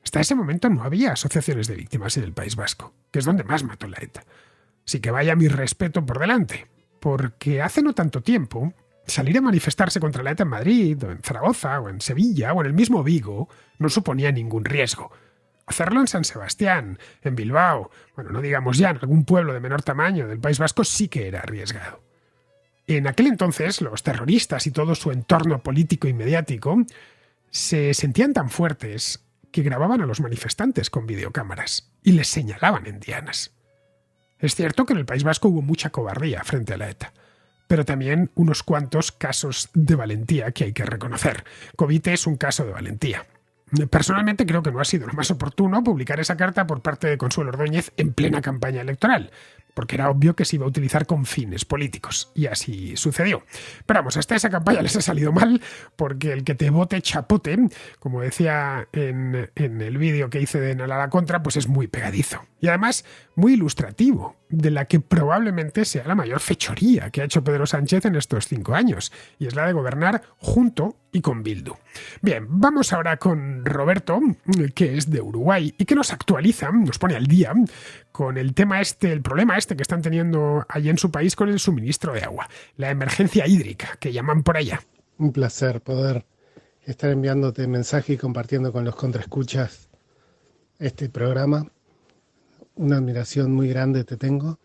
Hasta ese momento no había asociaciones de víctimas en el País Vasco, que es donde más mató la ETA. Así que vaya mi respeto por delante, porque hace no tanto tiempo salir a manifestarse contra la ETA en Madrid, o en Zaragoza, o en Sevilla, o en el mismo Vigo, no suponía ningún riesgo. Hacerlo en San Sebastián, en Bilbao, bueno, no digamos ya en algún pueblo de menor tamaño del País Vasco, sí que era arriesgado. En aquel entonces, los terroristas y todo su entorno político y mediático se sentían tan fuertes que grababan a los manifestantes con videocámaras y les señalaban en dianas. Es cierto que en el País Vasco hubo mucha cobardía frente a la ETA, pero también unos cuantos casos de valentía que hay que reconocer. Covite es un caso de valentía. Personalmente creo que no ha sido lo más oportuno publicar esa carta por parte de Consuelo Ordóñez en plena campaña electoral, porque era obvio que se iba a utilizar con fines políticos, y así sucedió. Pero vamos, hasta esa campaña les ha salido mal, porque el que te vote chapote, como decía en el vídeo que hice de Nala la Contra, pues es muy pegadizo. Y además muy ilustrativo de la que probablemente sea la mayor fechoría que ha hecho Pedro Sánchez en estos 5 años, y es la de gobernar junto y con Bildu. Bien, vamos ahora con Roberto, que es de Uruguay, y que nos actualiza, nos pone al día con el tema el problema que están teniendo allí en su país con el suministro de agua, la emergencia hídrica, que llaman por allá. Un placer poder estar enviándote mensaje y compartiendo con los contraescuchas este programa. Una admiración muy grande te tengo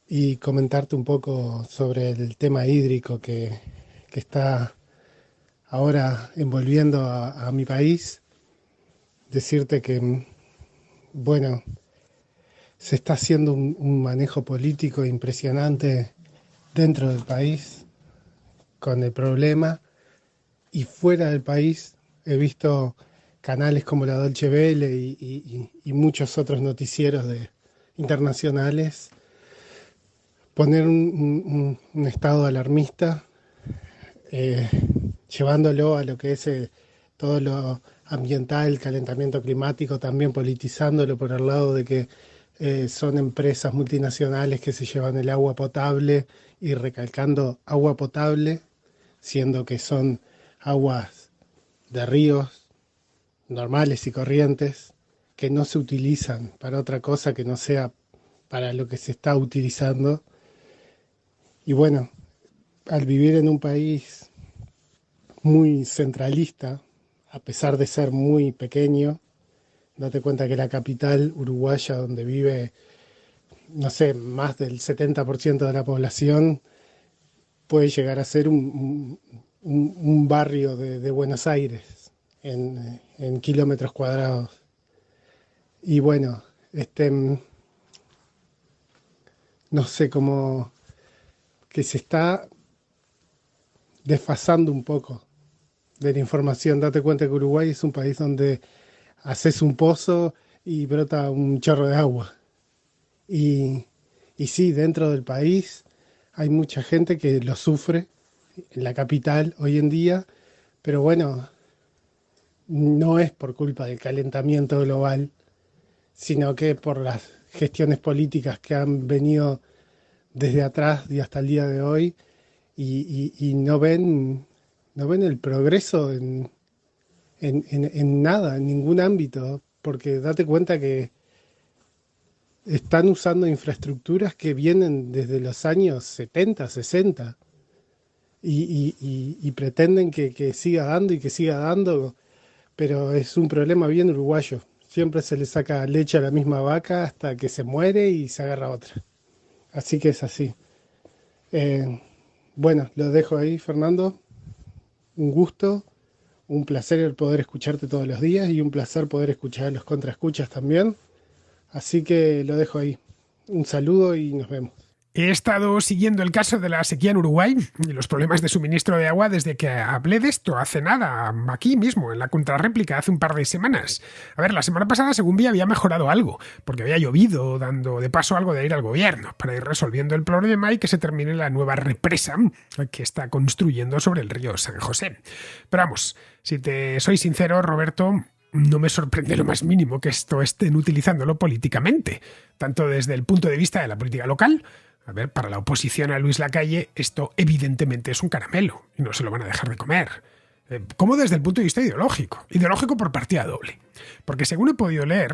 y comentarte un poco sobre el tema hídrico que está ahora envolviendo a mi país. Decirte que, bueno, se está haciendo un manejo político impresionante dentro del país con el problema, y fuera del país he visto canales como la Deutsche Welle y muchos otros noticieros internacionales poner un estado alarmista, llevándolo a lo que es todo lo ambiental, el calentamiento climático, también politizándolo por el lado de que son empresas multinacionales que se llevan el agua potable, y recalcando agua potable, siendo que son aguas de ríos normales y corrientes que no se utilizan para otra cosa que no sea para lo que se está utilizando. Y bueno, al vivir en un país muy centralista, a pesar de ser muy pequeño, date cuenta que la capital uruguaya, donde vive, no sé, más del 70% de la población, puede llegar a ser un barrio de Buenos Aires en kilómetros cuadrados. Y bueno, no sé, cómo que se está desfasando un poco de la información. Date cuenta que Uruguay es un país donde haces un pozo y brota un chorro de agua. Y sí, dentro del país hay mucha gente que lo sufre, en la capital hoy en día, pero bueno, no es por culpa del calentamiento global, sino que por las gestiones políticas que han venido desde atrás y hasta el día de hoy, y no ven el progreso en nada, en ningún ámbito, porque date cuenta que están usando infraestructuras que vienen desde los años 70, 60, y pretenden que siga dando y que siga dando, pero es un problema bien uruguayo. Siempre se le saca leche a la misma vaca hasta que se muere y se agarra otra. Así que es así. Bueno, lo dejo ahí, Fernando. Un gusto, un placer el poder escucharte todos los días, y un placer poder escuchar a los contraescuchas también. Así que lo dejo ahí. Un saludo y nos vemos. He estado siguiendo el caso de la sequía en Uruguay y los problemas de suministro de agua desde que hablé de esto hace nada, aquí mismo, en la contrarréplica, hace un par de semanas. A ver, la semana pasada, según vi, había mejorado algo, porque había llovido, dando de paso algo de aire al gobierno, para ir resolviendo el problema y que se termine la nueva represa que está construyendo sobre el río San José. Pero vamos, si te soy sincero, Roberto, no me sorprende lo más mínimo que esto estén utilizándolo políticamente, tanto desde el punto de vista de la política local. A ver, para la oposición a Luis Lacalle, esto evidentemente es un caramelo y no se lo van a dejar de comer. Como desde el punto de vista ideológico. Ideológico por partida doble. Porque según he podido leer,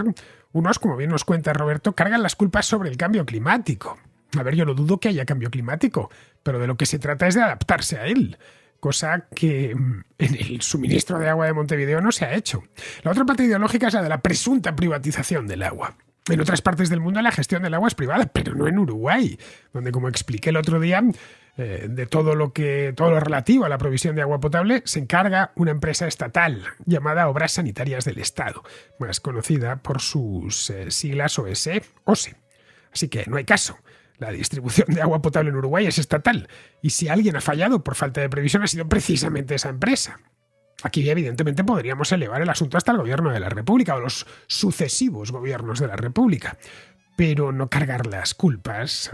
unos, como bien nos cuenta Roberto, cargan las culpas sobre el cambio climático. A ver, yo no dudo que haya cambio climático, pero de lo que se trata es de adaptarse a él. Cosa que en el suministro de agua de Montevideo no se ha hecho. La otra parte ideológica es la de la presunta privatización del agua. En otras partes del mundo la gestión del agua es privada, pero no en Uruguay, donde, como expliqué el otro día, de todo lo relativo a la provisión de agua potable se encarga una empresa estatal llamada Obras Sanitarias del Estado, más conocida por sus siglas OSE. Así que no hay caso. La distribución de agua potable en Uruguay es estatal, y si alguien ha fallado por falta de previsión ha sido precisamente esa empresa. Aquí, evidentemente, podríamos elevar el asunto hasta el gobierno de la República o los sucesivos gobiernos de la República, pero no cargar las culpas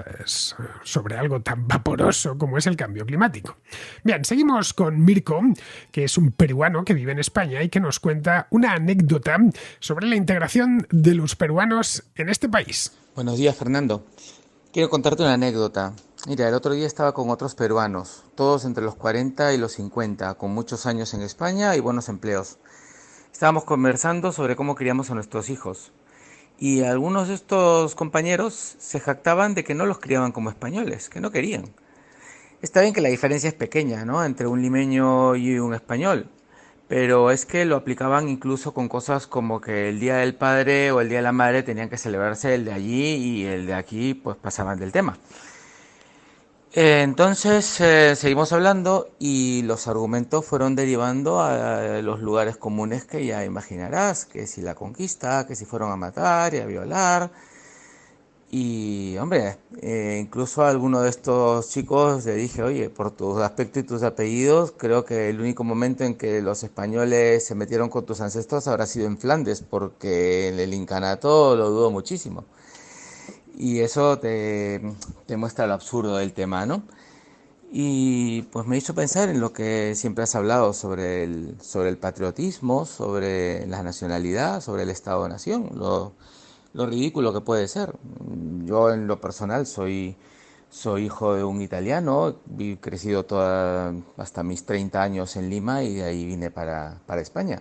sobre algo tan vaporoso como es el cambio climático. Bien, seguimos con Mirko, que es un peruano que vive en España y que nos cuenta una anécdota sobre la integración de los peruanos en este país. Buenos días, Fernando. Quiero contarte una anécdota. Mira, el otro día estaba con otros peruanos, todos entre los 40 y los 50, con muchos años en España y buenos empleos. Estábamos conversando sobre cómo criamos a nuestros hijos. Y algunos de estos compañeros se jactaban de que no los criaban como españoles, que no querían. Está bien que la diferencia es pequeña, ¿no?, entre un limeño y un español, pero es que lo aplicaban incluso con cosas como que el Día del Padre o el Día de la Madre tenían que celebrarse el de allí y el de aquí pues pasaban del tema. Entonces seguimos hablando y los argumentos fueron derivando a los lugares comunes que ya imaginarás, que si la conquista, que si fueron a matar y a violar. Y hombre, incluso a alguno de estos chicos le dije, oye, por tu aspecto y tus apellidos, creo que el único momento en que los españoles se metieron con tus ancestros habrá sido en Flandes, porque en el incanato lo dudo muchísimo. Y eso te muestra lo absurdo del tema, ¿no? Y pues me hizo pensar en lo que siempre has hablado sobre el patriotismo, sobre la nacionalidad, sobre el Estado-Nación, lo ridículo que puede ser. Yo en lo personal soy hijo de un italiano, he crecido hasta mis 30 años en Lima y de ahí vine para España.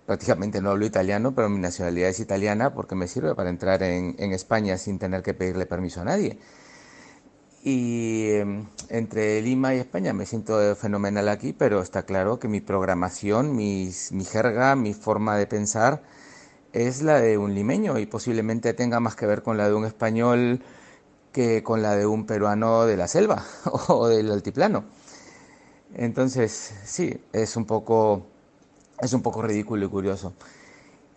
Prácticamente no hablo italiano, pero mi nacionalidad es italiana porque me sirve para entrar en España sin tener que pedirle permiso a nadie. Y entre Lima y España me siento fenomenal aquí, pero está claro que mi programación, mi jerga, mi forma de pensar es la de un limeño y posiblemente tenga más que ver con la de un español que con la de un peruano de la selva o del altiplano. Entonces, sí, es un poco ridículo y curioso.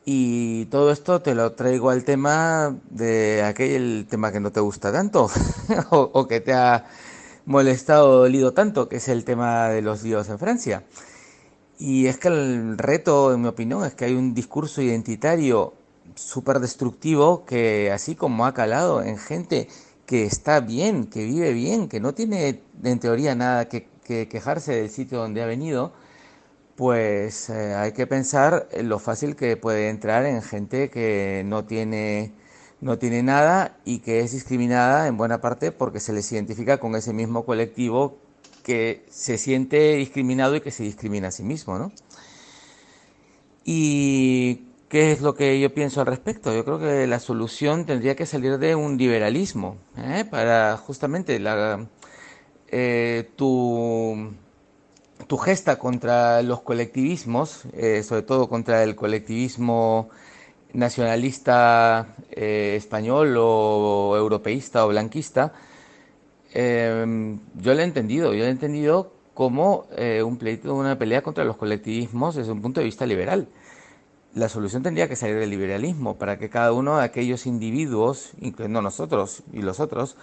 Y todo esto te lo traigo al tema de aquel tema que no te gusta tanto o que te ha molestado o dolido tanto, que es el tema de los líos en Francia. Y es que el reto, en mi opinión, es que hay un discurso identitario súper destructivo que así como ha calado en gente que está bien, que vive bien, que no tiene en teoría nada que quejarse del sitio donde ha venido, pues hay que pensar en lo fácil que puede entrar en gente que no tiene nada y que es discriminada en buena parte porque se les identifica con ese mismo colectivo que se siente discriminado y que se discrimina a sí mismo, ¿no? ¿Y qué es lo que yo pienso al respecto? Yo creo que la solución tendría que salir de un liberalismo, para justamente tu gesta contra los colectivismos, sobre todo contra el colectivismo nacionalista español o europeísta o blanquista. Yo lo he entendido como un pleito, una pelea contra los colectivismos desde un punto de vista liberal. la solución tendría que salir del liberalismo para que cada uno de aquellos individuos, incluyendo nosotros y los otros,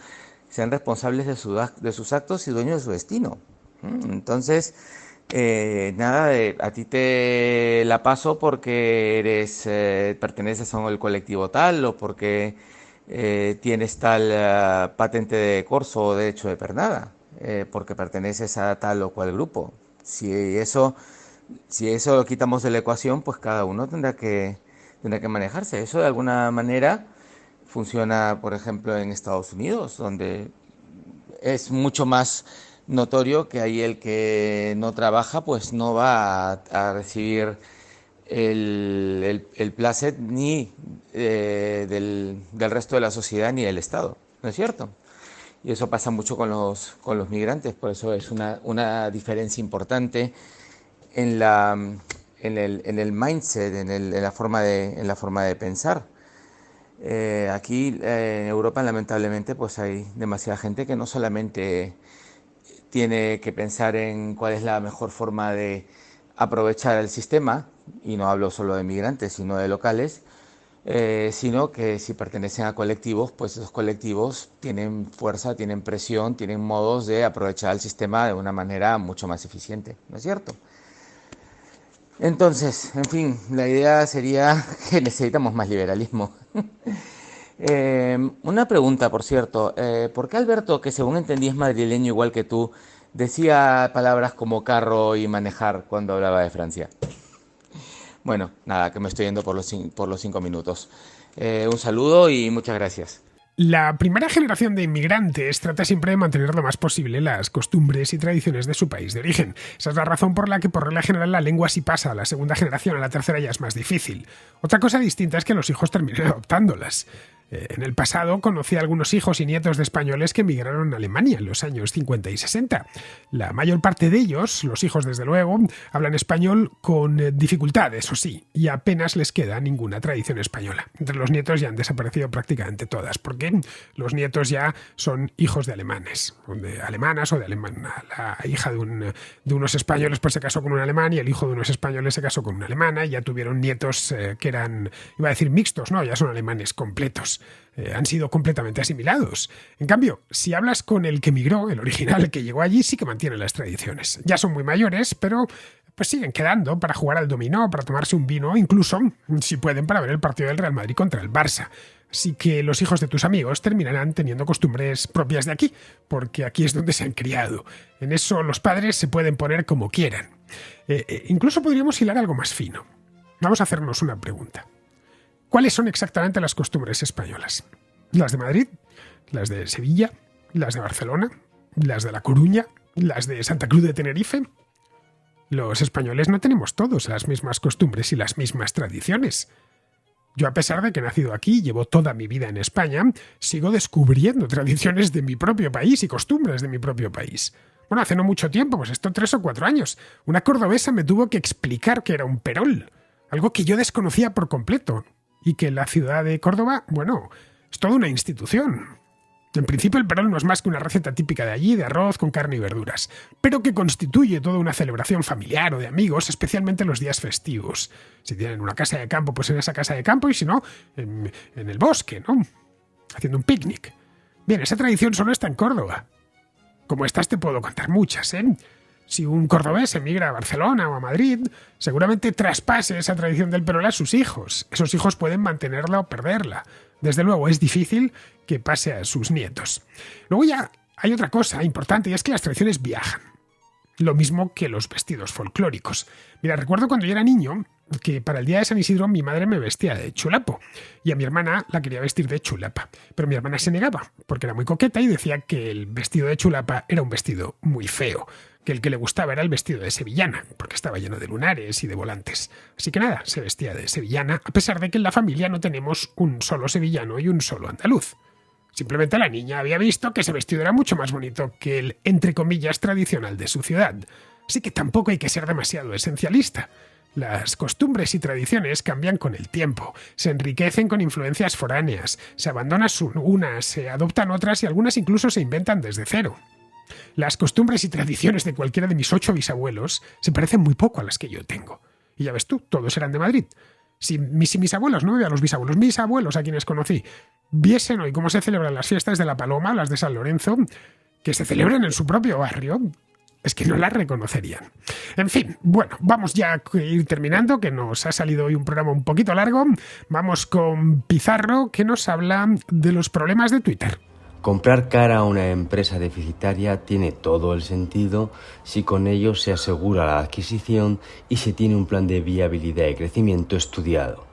sean responsables de sus actos y dueños de su destino. Entonces, nada de a ti te la paso porque perteneces a un colectivo tal o porque tienes tal patente de corso o derecho de pernada, porque perteneces a tal o cual grupo. Si eso lo quitamos de la ecuación, pues cada uno tendrá que manejarse. Eso de alguna manera funciona, por ejemplo, en Estados Unidos, donde es mucho más notorio que ahí el que no trabaja, pues no va a recibir el placer ni del resto de la sociedad ni del Estado, ¿no es cierto? Y eso pasa mucho con los migrantes, por eso es una diferencia importante en el mindset, en la forma de pensar. Aquí en Europa, lamentablemente, pues hay demasiada gente que no solamente tiene que pensar en cuál es la mejor forma de aprovechar el sistema, y no hablo solo de migrantes, sino de locales, sino que si pertenecen a colectivos, pues esos colectivos tienen fuerza, tienen presión, tienen modos de aprovechar el sistema de una manera mucho más eficiente, ¿no es cierto? Entonces, en fin, la idea sería que necesitamos más liberalismo. Una pregunta, por cierto. ¿Por qué Alberto, que según entendí es madrileño igual que tú, decía palabras como carro y manejar cuando hablaba de Francia? Bueno, nada, que me estoy yendo por los 5 minutos. Un saludo y muchas gracias. La primera generación de inmigrantes trata siempre de mantener lo más posible las costumbres y tradiciones de su país de origen. Esa es la razón por la que, por regla general, la lengua sí pasa a la segunda generación, a la tercera ya es más difícil. Otra cosa distinta es que los hijos terminan adoptándolas. En el pasado conocí a algunos hijos y nietos de españoles que emigraron a Alemania en los años 50 y 60. La mayor parte de ellos, los hijos desde luego, hablan español con dificultad, eso sí, y apenas les queda ninguna tradición española. Entre los nietos ya han desaparecido prácticamente todas, porque los nietos ya son hijos de alemanes, de alemanas o de alemana. La hija de unos españoles pues se casó con un alemán y el hijo de unos españoles se casó con una alemana y ya tuvieron nietos que eran, iba a decir mixtos, no, ya son alemanes completos. Han sido completamente asimilados. En cambio, si hablas con el que emigró, el original, el que llegó allí, sí que mantiene las tradiciones. Ya son muy mayores, pero pues siguen quedando para jugar al dominó, para tomarse un vino, incluso, si pueden, para ver el partido del Real Madrid contra el Barça. Así que los hijos de tus amigos terminarán teniendo costumbres propias de aquí, porque aquí es donde se han criado. En eso los padres se pueden poner como quieran. Incluso podríamos hilar algo más fino. Vamos a hacernos una pregunta. ¿Cuáles son exactamente las costumbres españolas? ¿Las de Madrid? ¿Las de Sevilla? ¿Las de Barcelona? ¿Las de La Coruña? ¿Las de Santa Cruz de Tenerife? Los españoles no tenemos todos las mismas costumbres y las mismas tradiciones. Yo, a pesar de que he nacido aquí y llevo toda mi vida en España, sigo descubriendo tradiciones de mi propio país y costumbres de mi propio país. Bueno, hace no mucho tiempo, pues esto 3 o 4 años, una cordobesa me tuvo que explicar que era un perol, algo que yo desconocía por completo. Y que la ciudad de Córdoba, bueno, es toda una institución. En principio el perol no es más que una receta típica de allí, de arroz con carne y verduras, pero que constituye toda una celebración familiar o de amigos, especialmente los días festivos. Si tienen una casa de campo, pues en esa casa de campo, y si no, en el bosque, ¿no? Haciendo un picnic. Bien, esa tradición solo está en Córdoba. Como estas te puedo contar muchas, ¿eh? Si un cordobés emigra a Barcelona o a Madrid, seguramente traspase esa tradición del perol a sus hijos. Esos hijos pueden mantenerla o perderla. Desde luego, es difícil que pase a sus nietos. Luego ya hay otra cosa importante, y es que las tradiciones viajan. Lo mismo que los vestidos folclóricos. Mira, recuerdo cuando yo era niño que para el día de San Isidro mi madre me vestía de chulapo y a mi hermana la quería vestir de chulapa. Pero mi hermana se negaba porque era muy coqueta y decía que el vestido de chulapa era un vestido muy feo, que el que le gustaba era el vestido de sevillana, porque estaba lleno de lunares y de volantes. Así que nada, se vestía de sevillana, a pesar de que en la familia no tenemos un solo sevillano y un solo andaluz. Simplemente la niña había visto que ese vestido era mucho más bonito que el, entre comillas, tradicional de su ciudad. Así que tampoco hay que ser demasiado esencialista. Las costumbres y tradiciones cambian con el tiempo, se enriquecen con influencias foráneas, se abandonan unas, se adoptan otras y algunas incluso se inventan desde cero. Las costumbres y tradiciones de cualquiera de mis 8 bisabuelos se parecen muy poco a las que yo tengo. Y ya ves tú, todos eran de Madrid. Si mis abuelos, no me voy a los bisabuelos, mis abuelos a quienes conocí, viesen hoy cómo se celebran las fiestas de la Paloma, las de San Lorenzo, que se celebran en su propio barrio, es que no las reconocerían. En fin, bueno, vamos ya a ir terminando, que nos ha salido hoy un programa un poquito largo. Vamos con Pizarro, que nos habla de los problemas de Twitter. Comprar cara a una empresa deficitaria tiene todo el sentido si con ello se asegura la adquisición y se tiene un plan de viabilidad y crecimiento estudiado.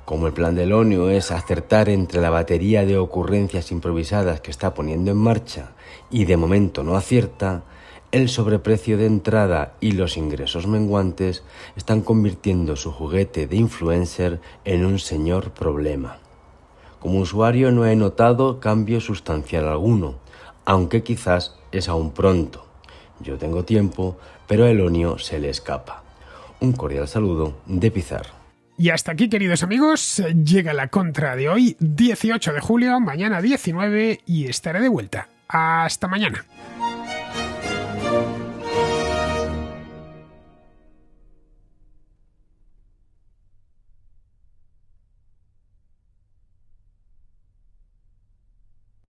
Como el plan del ONU es acertar entre la batería de ocurrencias improvisadas que está poniendo en marcha y de momento no acierta, el sobreprecio de entrada y los ingresos menguantes están convirtiendo su juguete de influencer en un señor problema. Como usuario no he notado cambio sustancial alguno, aunque quizás es aún pronto. Yo tengo tiempo, pero a Elonio se le escapa. Un cordial saludo de Pizarro. Y hasta aquí, queridos amigos, llega la contra de hoy, 18 de julio, mañana 19, y estaré de vuelta. Hasta mañana.